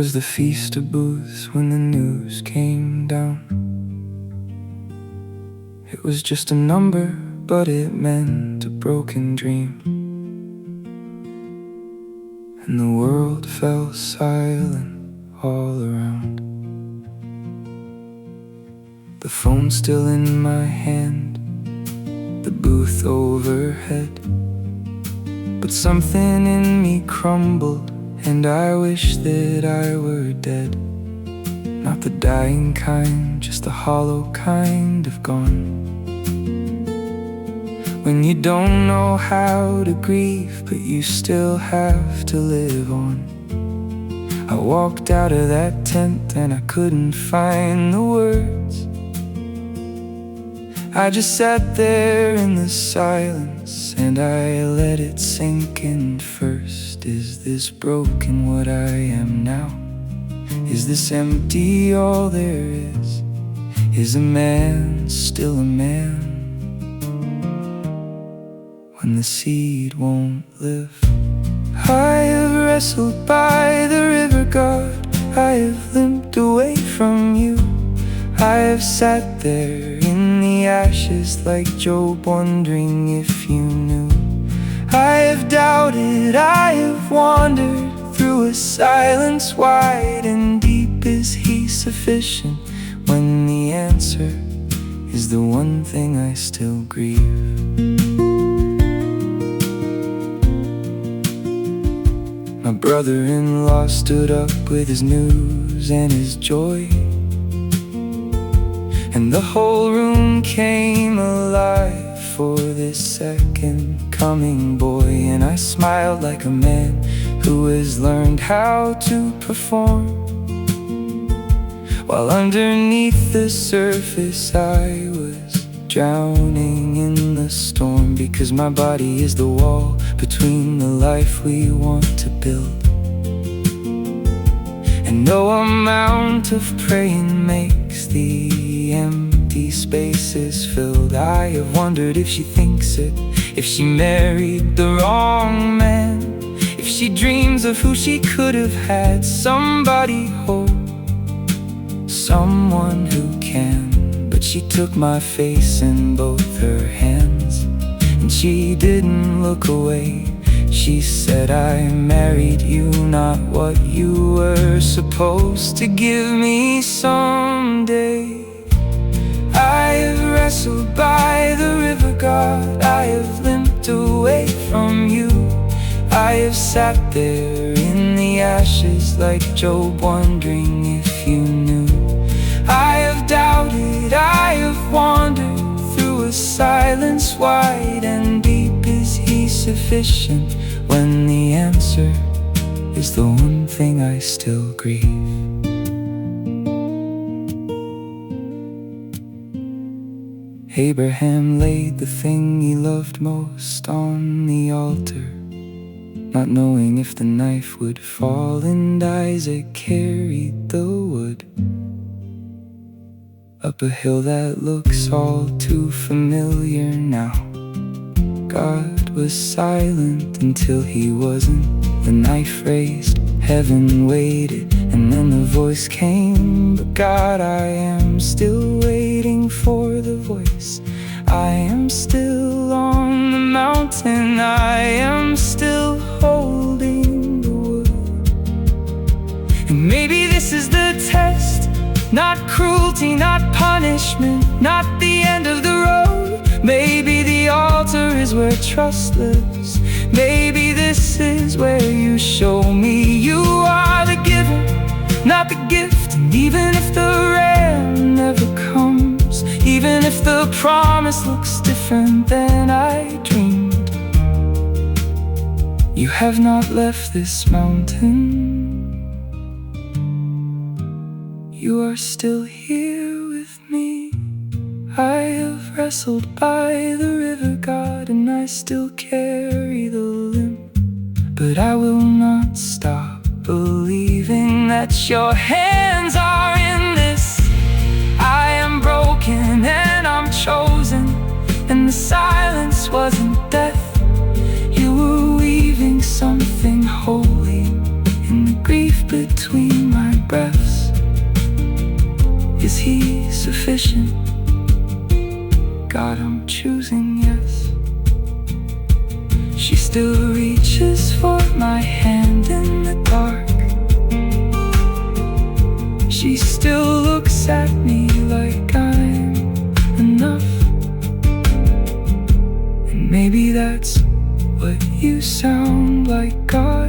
was the feast of booths when the news came down. It was just a number, but it meant a broken dream. And the world fell silent all around. The phone still in my hand, the booth overhead. But something in me crumbled, and I wish that I were dead. Not the dying kind, just the hollow kind of gone. When you don't know how to grieve, but you still have to live on. I walked out of that tent and I couldn't find the words. I just sat there in the silence and I let it sink in first. Is this broken what I am now? Is this empty all there is? Is a man still a man when the seed won't live? I have wrestled by the river God, I have limped away from you. I have sat there in the ashes like Job, wondering if you knew. I have doubted, I have wandered through a silence wide and deep. Is he sufficient when the answer is the one thing I still grieve? My brother-in-law stood up with his news and his joy, and the whole room came alive for this second coming boy. And I smiled like a man who has learned how to perform, while underneath the surface I was drowning in the storm. Because my body is the wall between the life we want to build, and no amount of praying makes the empty spaces filled. I have wondered if she thinks it, if she married the wrong man, if she dreams of who she could have had. Somebody hope, someone who can. But she took my face in both her hands, and she didn't look away. She said, I married you, not what you were supposed to give me someday. I have wrestled by the river God, I have limped away from you. I have sat there in the ashes like Job, wondering if you knew. I have doubted, I have wandered through a silence wide and deep. Is he sufficient when the answer is the one thing I still grieve? Abraham laid the thing he loved most on the altar, not knowing if the knife would fall, and Isaac carried the wood up a hill that looks all too familiar now. God was silent until he wasn't. The knife raised, heaven waited, and then the voice came. But God, I am still waiting for the voice. I am still on the mountain, I am still holding the wood. And maybe this is the test, not cruelty, not punishment, not the end of the road. Maybe the altar is where trust lives. Maybe this is where you show me you are the giver, not the gift. And even if the ram never comes, even if the promise looks different than I dreamed, you have not left this mountain. You are still here with me. I have wrestled by the river God, and I still carry the limp. But I will not stop believing that your hands are in this. I am broken and I'm chosen, and the silence wasn't death. You were weaving something holy in the grief between my Is he sufficient? God, I'm choosing yes. She still reaches for my hand in the dark. She still looks at me like I'm enough. And maybe that's what you sound like, God.